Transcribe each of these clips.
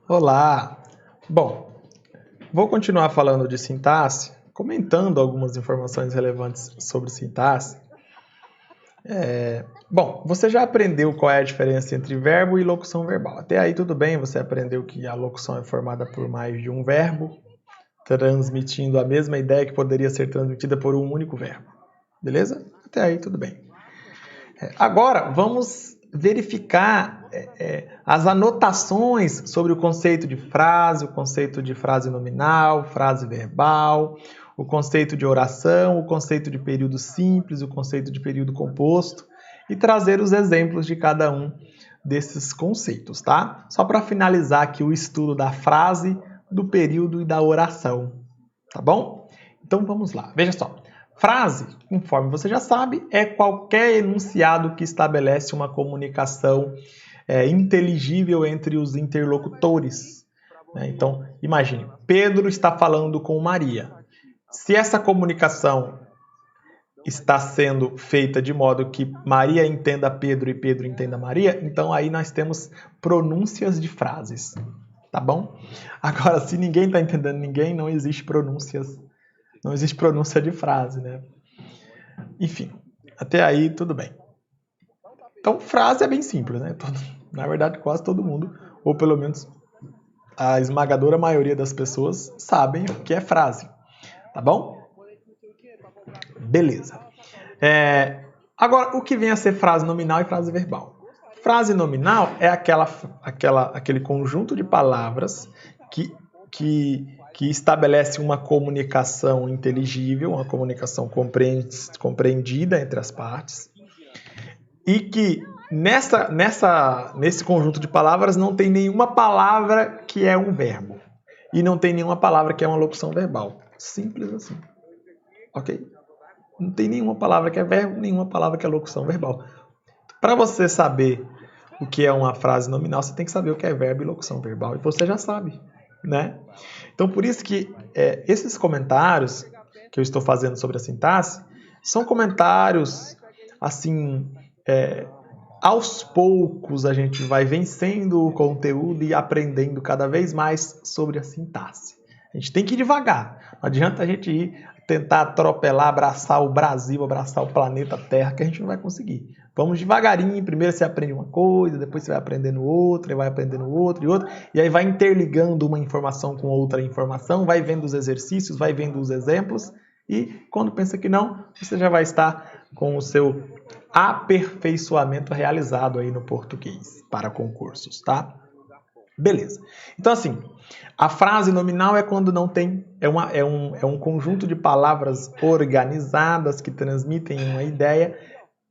Olá! Bom, vou continuar falando de sintaxe, comentando algumas informações relevantes sobre sintaxe. Bom, você já aprendeu qual é a diferença entre verbo e locução verbal. Até aí tudo bem, você aprendeu que a locução é formada por mais de um verbo, transmitindo a mesma ideia que poderia ser transmitida por um único verbo. Beleza? Até aí tudo bem. Agora, vamos verificar as anotações sobre o conceito de frase, o conceito de frase nominal, frase verbal, o conceito de oração, o conceito de período simples, o conceito de período composto e trazer os exemplos de cada um desses conceitos, tá? Só para finalizar aqui o estudo da frase, do período e da oração, tá bom? Então vamos lá, veja só. Frase, conforme você já sabe, é qualquer enunciado que estabelece uma comunicação inteligível entre os interlocutores. Então, imagine, Pedro está falando com Maria. Se essa comunicação está sendo feita de modo que Maria entenda Pedro e Pedro entenda Maria, então aí nós temos pronúncias de frases, tá bom? Agora, se ninguém está entendendo ninguém, não existe pronúncia de frase, né? Enfim, até aí tudo bem. Então, frase é bem simples, né? Na verdade, quase todo mundo, ou pelo menos a esmagadora maioria das pessoas, sabem o que é frase, tá bom? Beleza. Agora, o que vem a ser frase nominal e frase verbal? Frase nominal é aquele conjunto de palavras que estabelece uma comunicação inteligível, uma comunicação compreendida entre as partes, e que nesse conjunto de palavras não tem nenhuma palavra que é um verbo, e não tem nenhuma palavra que é uma locução verbal. Simples assim. Ok? Não tem nenhuma palavra que é verbo, nenhuma palavra que é locução verbal. Para você saber o que é uma frase nominal, você tem que saber o que é verbo e locução verbal. E você já sabe, né? Então, por isso que esses comentários que eu estou fazendo sobre a sintaxe são comentários, assim, aos poucos a gente vai vencendo o conteúdo e aprendendo cada vez mais sobre a sintaxe. A gente tem que ir devagar. Não adianta a gente ir tentar atropelar, abraçar o Brasil, abraçar o planeta Terra, que a gente não vai conseguir. Vamos devagarinho, primeiro você aprende uma coisa, depois você vai aprendendo outra, e vai aprendendo outra e outra, e aí vai interligando uma informação com outra informação, vai vendo os exercícios, vai vendo os exemplos, e quando pensa que não, você já vai estar com o seu aperfeiçoamento realizado aí no português para concursos, tá? Beleza. Então, assim, a frase nominal é quando não tem... É um conjunto de palavras organizadas que transmitem uma ideia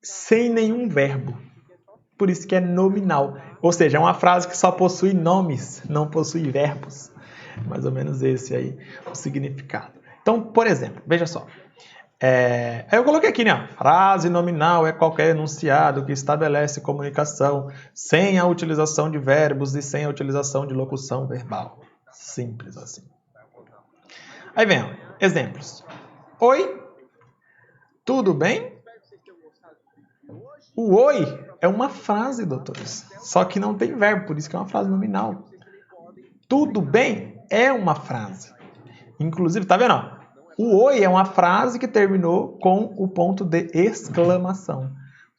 sem nenhum verbo. Por isso que é nominal. Ou seja, é uma frase que só possui nomes, não possui verbos. Mais ou menos esse aí o significado. Então, por exemplo, veja só. Eu coloquei aqui, né? Frase nominal é qualquer enunciado que estabelece comunicação sem a utilização de verbos e sem a utilização de locução verbal. Simples assim. Aí vem, ó, exemplos. Oi, tudo bem? O oi é uma frase, doutores. Só que não tem verbo, por isso que é uma frase nominal. Tudo bem é uma frase. Inclusive, tá vendo? Ó? O oi é uma frase que terminou com o ponto de exclamação.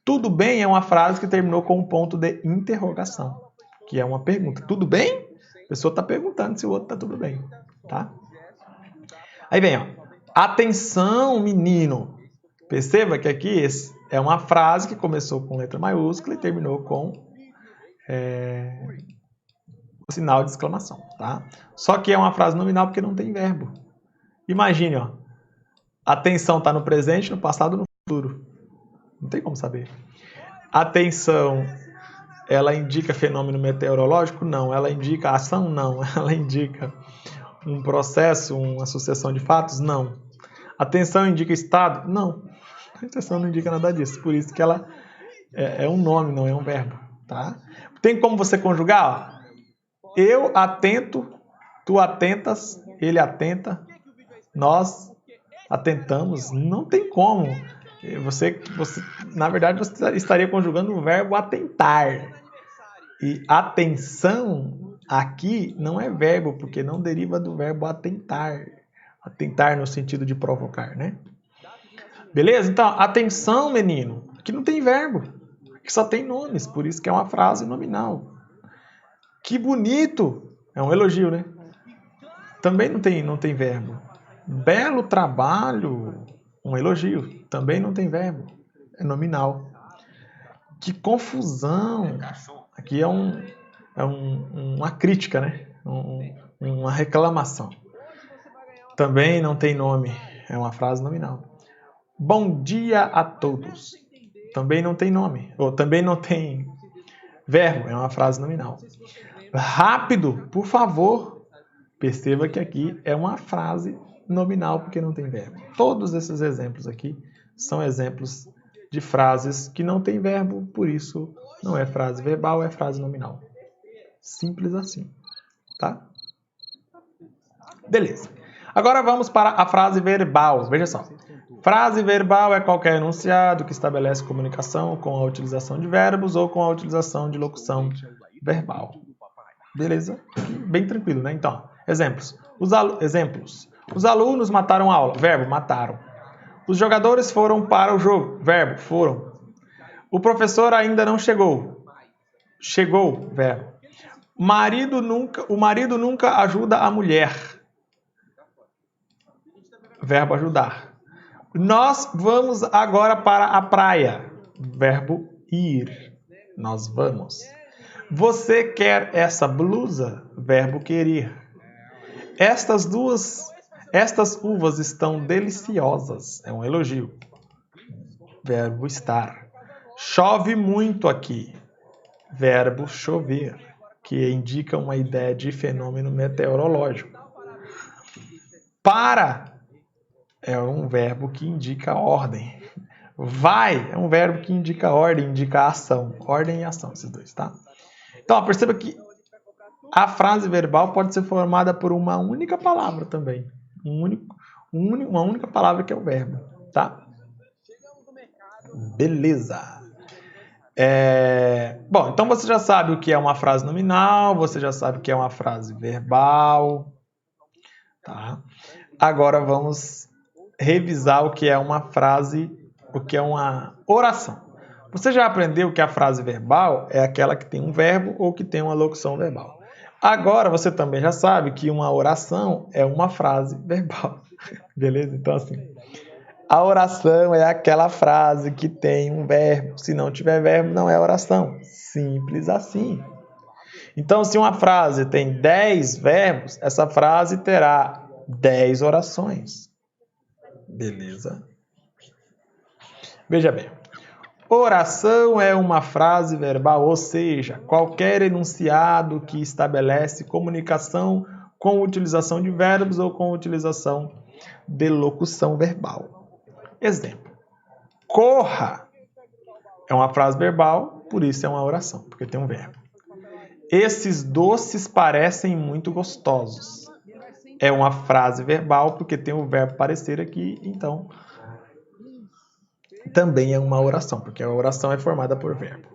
Tudo bem é uma frase que terminou com um ponto de interrogação, que é uma pergunta. Tudo bem? A pessoa está perguntando se o outro está tudo bem. Tá? Aí vem, ó. Atenção, menino. Perceba que aqui é uma frase que começou com letra maiúscula e terminou com o sinal de exclamação. Tá? Só que é uma frase nominal porque não tem verbo. Imagine, ó. Atenção está no presente, no passado e no futuro. Não tem como saber. Atenção, ela indica fenômeno meteorológico? Não. Ela indica ação? Não. Ela indica um processo, uma sucessão de fatos? Não. Atenção indica estado? Não. A atenção não indica nada disso. Por isso que ela é um nome, não é um verbo. Tá? Tem como você conjugar? Ó. Eu atento, tu atentas, ele atenta, nós atentamos. Não tem como. Você, na verdade, você estaria conjugando o verbo atentar. E atenção Aqui não é verbo, porque não deriva do verbo atentar. Atentar no sentido de provocar, né? Beleza? Então, atenção, menino. Aqui não tem verbo. Aqui só tem nomes, por isso que é uma frase nominal. Que bonito! É um elogio, né? Também não tem verbo. Belo trabalho, um elogio. Também não tem verbo. É nominal. Que confusão! Aqui é uma crítica, né? Uma reclamação. Também não tem nome. É uma frase nominal. Bom dia a todos. Também não tem nome. Ou também não tem verbo. É uma frase nominal. Rápido, por favor. Perceba que aqui é uma frase nominal porque não tem verbo. Todos esses exemplos aqui são exemplos de frases que não tem verbo, por isso não é frase verbal, é frase nominal. Simples assim, tá? Beleza. Agora vamos para a frase verbal. Veja só. Frase verbal é qualquer enunciado que estabelece comunicação com a utilização de verbos ou com a utilização de locução verbal. Beleza? Bem tranquilo, né? Então, exemplos. Exemplos. Os alunos mataram a aula. Verbo, mataram. Os jogadores foram para o jogo. Verbo, foram. O professor ainda não chegou. Chegou, verbo. O marido nunca ajuda a mulher. Verbo ajudar. Nós vamos agora para a praia. Verbo ir. Nós vamos. Você quer essa blusa? Verbo querer. Estas uvas estão deliciosas. É um elogio. Verbo estar. Chove muito aqui. Verbo chover, que indica uma ideia de fenômeno meteorológico. Para é um verbo que indica ordem. Vai é um verbo que indica ordem, indica ação. Ordem e ação, esses dois, tá? Então, perceba que a frase verbal pode ser formada por uma única palavra também. Uma única palavra que é o verbo, tá? Beleza. Bom, então você já sabe o que é uma frase nominal, você já sabe o que é uma frase verbal, tá? Agora vamos revisar o que é uma frase, o que é uma oração. Você já aprendeu que a frase verbal é aquela que tem um verbo ou que tem uma locução verbal. Agora você também já sabe que uma oração é uma frase verbal. Beleza? Então assim, a oração é aquela frase que tem um verbo. Se não tiver verbo, não é oração. Simples assim. Então, se uma frase tem 10 verbos, essa frase terá 10 orações. Beleza? Veja bem. Oração é uma frase verbal, ou seja, qualquer enunciado que estabelece comunicação com utilização de verbos ou com utilização de locução verbal. Exemplo. Corra é uma frase verbal, por isso é uma oração, porque tem um verbo. Esses doces parecem muito gostosos. É uma frase verbal, porque tem o verbo parecer aqui, então também é uma oração, porque a oração é formada por verbo.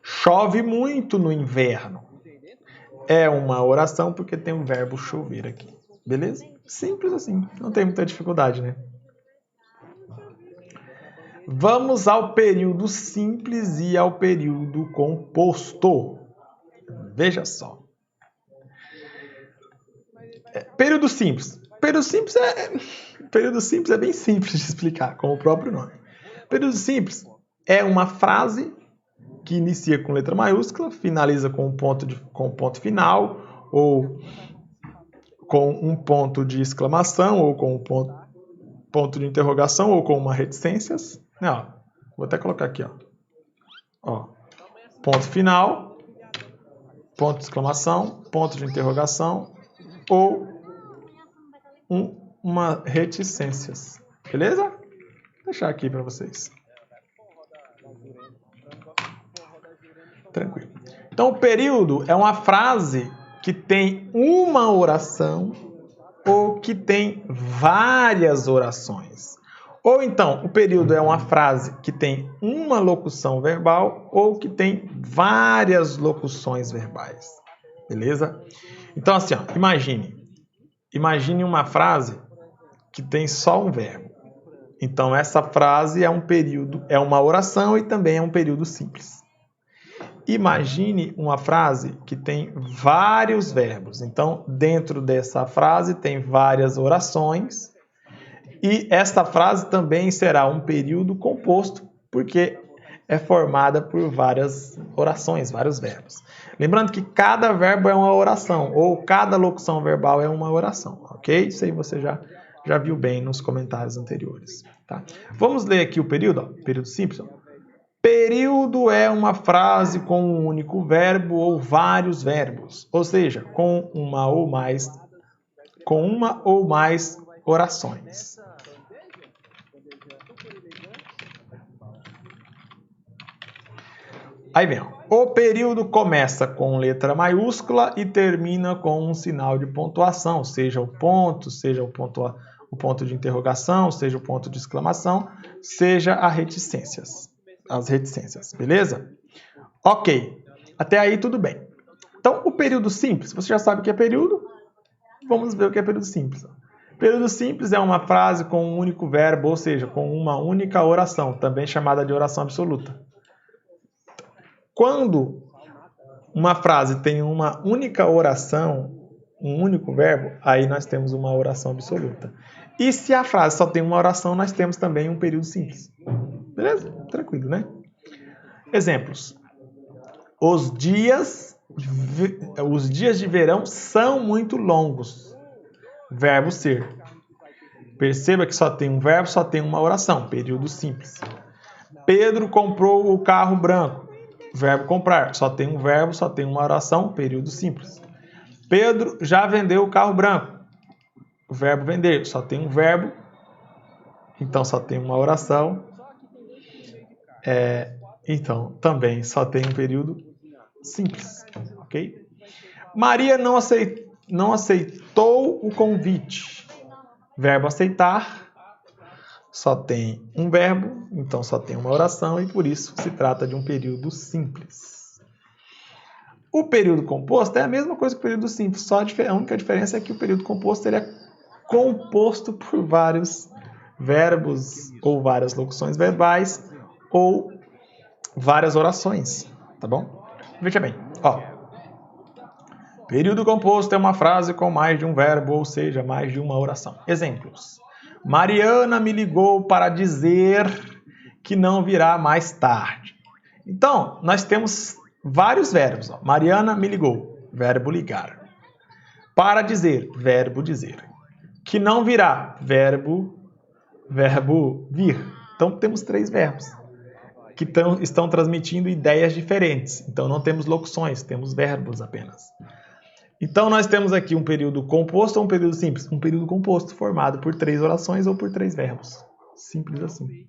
Chove muito no inverno. É uma oração, porque tem o verbo chover aqui. Beleza? Simples assim, não tem muita dificuldade, né? Vamos ao período simples e ao período composto. Veja só. Período simples. Período simples é bem simples de explicar, como o próprio nome. Período simples é uma frase que inicia com letra maiúscula, finaliza com um ponto final, ou com um ponto de exclamação, ou com um ponto de interrogação, ou com uma reticências. Não, vou até colocar aqui, ó. Ponto final, ponto de exclamação, ponto de interrogação ou uma reticências. Beleza? Vou deixar aqui para vocês. Tranquilo. Então, o período é uma frase que tem uma oração ou que tem várias orações. Ou então, o período é uma frase que tem uma locução verbal ou que tem várias locuções verbais. Beleza? Então, assim, ó, imagine uma frase que tem só um verbo. Então, essa frase é um período, é uma oração e também é um período simples. Imagine uma frase que tem vários verbos. Então, dentro dessa frase tem várias orações. E esta frase também será um período composto, porque é formada por várias orações, vários verbos. Lembrando que cada verbo é uma oração, ou cada locução verbal é uma oração, ok? Isso aí você já viu bem nos comentários anteriores. Tá? Vamos ler aqui o período, ó, período simples. Ó. Período é uma frase com um único verbo ou vários verbos, ou seja, com uma ou mais orações. Aí vem, ó. O período começa com letra maiúscula e termina com um sinal de pontuação, seja o ponto de interrogação, seja o ponto de exclamação, seja as reticências, beleza? Ok, até aí tudo bem. Então, o período simples, você já sabe o que é período? Vamos ver o que é período simples. Período simples é uma frase com um único verbo, ou seja, com uma única oração, também chamada de oração absoluta. Quando uma frase tem uma única oração, um único verbo, aí nós temos uma oração absoluta. E se a frase só tem uma oração, nós temos também um período simples. Beleza? Tranquilo, né? Exemplos. Os dias de verão são muito longos. Verbo ser. Perceba que só tem um verbo, só tem uma oração. Período simples. Pedro comprou o carro branco. Verbo comprar. Só tem um verbo, só tem uma oração. Período simples. Pedro já vendeu o carro branco. Verbo vender. Só tem um verbo. Então só tem uma oração. Então também só tem um período simples. Ok? Maria não aceitou o convite. Verbo aceitar. Só tem um verbo, então só tem uma oração e por isso se trata de um período simples. O período composto é a mesma coisa que o período simples, só a única diferença é que o período composto ele é composto por vários verbos ou várias locuções verbais ou várias orações, tá bom? Veja bem, ó. Período composto é uma frase com mais de um verbo, ou seja, mais de uma oração. Exemplos. Mariana me ligou para dizer que não virá mais tarde. Então, nós temos vários verbos. Ó. Mariana me ligou, verbo ligar. Para dizer, verbo dizer. Que não virá, verbo vir. Então, temos 3 verbos que estão transmitindo ideias diferentes. Então, não temos locuções, temos verbos apenas. Então, nós temos aqui um período composto ou um período simples? Um período composto, formado por 3 orações ou por 3 verbos. Simples assim.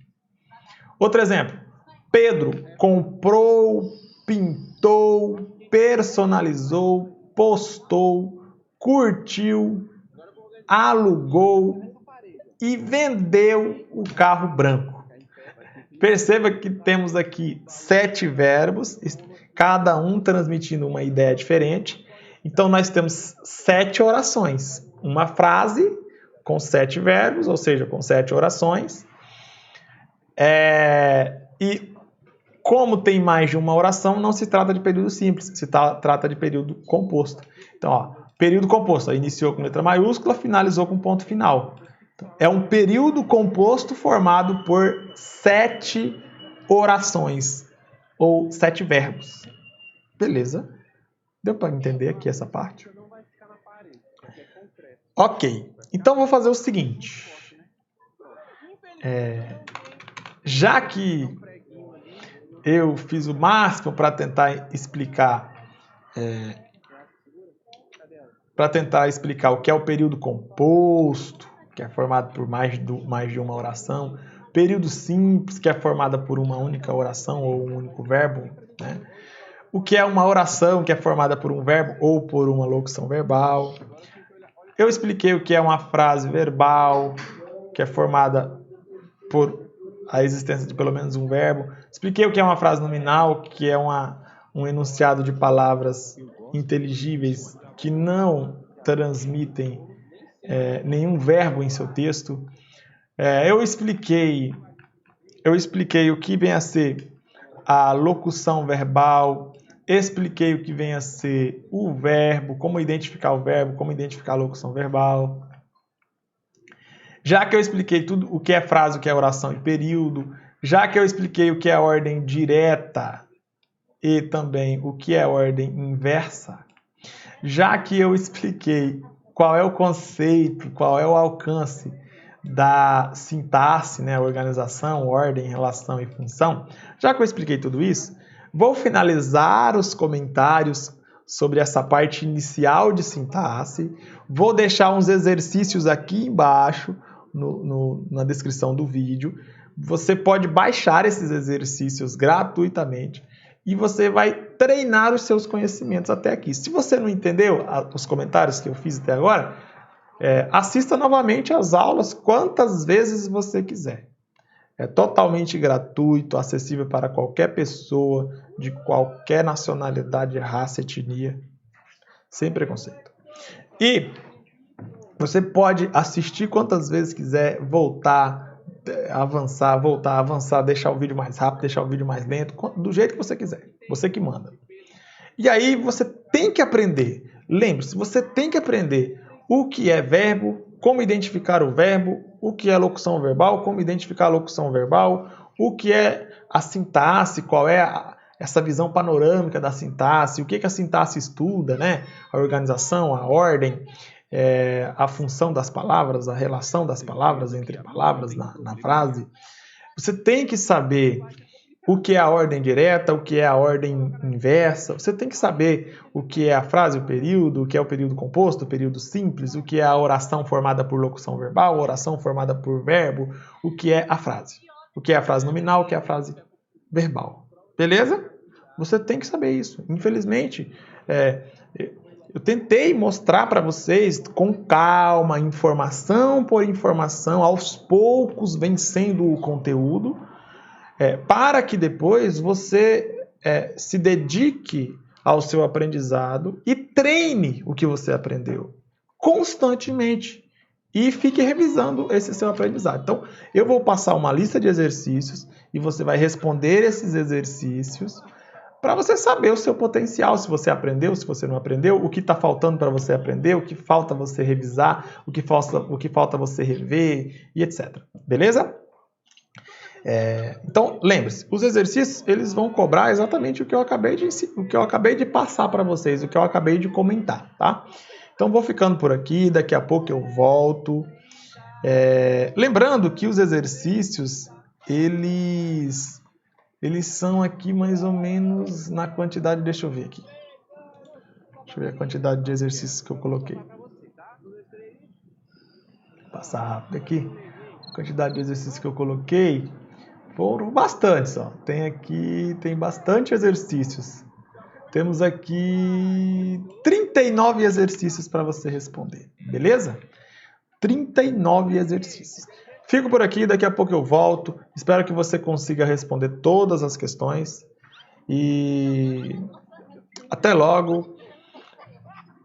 Outro exemplo. Pedro comprou, pintou, personalizou, postou, curtiu, alugou e vendeu o carro branco. Perceba que temos aqui 7 verbos, cada um transmitindo uma ideia diferente. Então, nós temos 7 orações. Uma frase com 7 verbos, ou seja, com 7 orações. E como tem mais de uma oração, não se trata de período simples, se trata de período composto. Então, ó, período composto, iniciou com letra maiúscula, finalizou com ponto final. É um período composto formado por 7 orações, ou 7 verbos. Beleza? Deu para entender aqui essa parte? Ok, então vou fazer o seguinte. Já que eu fiz o máximo para tentar explicar o que é o período composto, que é formado por mais de uma oração, período simples, que é formado por uma única oração ou um único verbo, né? O que é uma oração, que é formada por um verbo ou por uma locução verbal. Eu expliquei o que é uma frase verbal, que é formada por a existência de pelo menos um verbo. Expliquei o que é uma frase nominal, que é um enunciado de palavras inteligíveis que não transmitem nenhum verbo em seu texto. Eu expliquei o que vem a ser a locução verbal, expliquei o que vem a ser o verbo, como identificar o verbo, como identificar a locução verbal. Já que eu expliquei tudo o que é frase, o que é oração e período, já que eu expliquei o que é ordem direta e também o que é ordem inversa, já que eu expliquei qual é o conceito, qual é o alcance da sintaxe, né, organização, ordem, relação e função, já que eu expliquei tudo isso, vou finalizar os comentários sobre essa parte inicial de sintaxe, vou deixar uns exercícios aqui embaixo na descrição do vídeo. Você pode baixar esses exercícios gratuitamente e você vai treinar os seus conhecimentos até aqui. Se você não entendeu os comentários que eu fiz até agora, assista novamente as aulas quantas vezes você quiser. É totalmente gratuito, acessível para qualquer pessoa, de qualquer nacionalidade, raça, etnia, sem preconceito. E você pode assistir quantas vezes quiser, voltar, avançar, deixar o vídeo mais rápido, deixar o vídeo mais lento, do jeito que você quiser. Você que manda. E aí você tem que aprender. Lembre-se, você tem que aprender o que é verbo, como identificar o verbo, o que é locução verbal, como identificar a locução verbal, o que é a sintaxe, qual é essa visão panorâmica da sintaxe, o que a sintaxe estuda, né? A organização, a ordem, a função das palavras, a relação das palavras entre palavras na frase. Você tem que saber o que é a ordem direta, o que é a ordem inversa. Você tem que saber o que é a frase, o período, o que é o período composto, o período simples, o que é a oração formada por locução verbal, a oração formada por verbo, o que é a frase. O que é a frase nominal, o que é a frase verbal. Beleza? Você tem que saber isso. Infelizmente, eu tentei mostrar para vocês com calma, informação por informação, aos poucos vencendo o conteúdo, para que depois você se dedique ao seu aprendizado e treine o que você aprendeu constantemente e fique revisando esse seu aprendizado. Então, eu vou passar uma lista de exercícios e você vai responder esses exercícios para você saber o seu potencial, se você aprendeu, se você não aprendeu, o que está faltando para você aprender, o que falta você revisar, o que falta você rever e etc. Beleza? Então, lembre-se, os exercícios eles vão cobrar exatamente o que eu acabei de passar para vocês, o que eu acabei de comentar, tá? Então, vou ficando por aqui, daqui a pouco eu volto. Lembrando que os exercícios, eles são aqui mais ou menos na quantidade, deixa eu ver aqui. Deixa eu ver a quantidade de exercícios que eu coloquei. Vou passar rápido aqui. A quantidade de exercícios que eu coloquei foram bastantes, ó. Tem bastante exercícios. Temos aqui 39 exercícios para você responder, beleza? 39 exercícios. Fico por aqui, daqui a pouco eu volto. Espero que você consiga responder todas as questões. E até logo.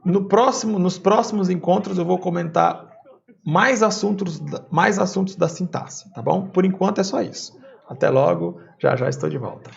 Nos próximos encontros eu vou comentar mais assuntos da sintaxe, tá bom? Por enquanto é só isso. Até logo, já estou de volta.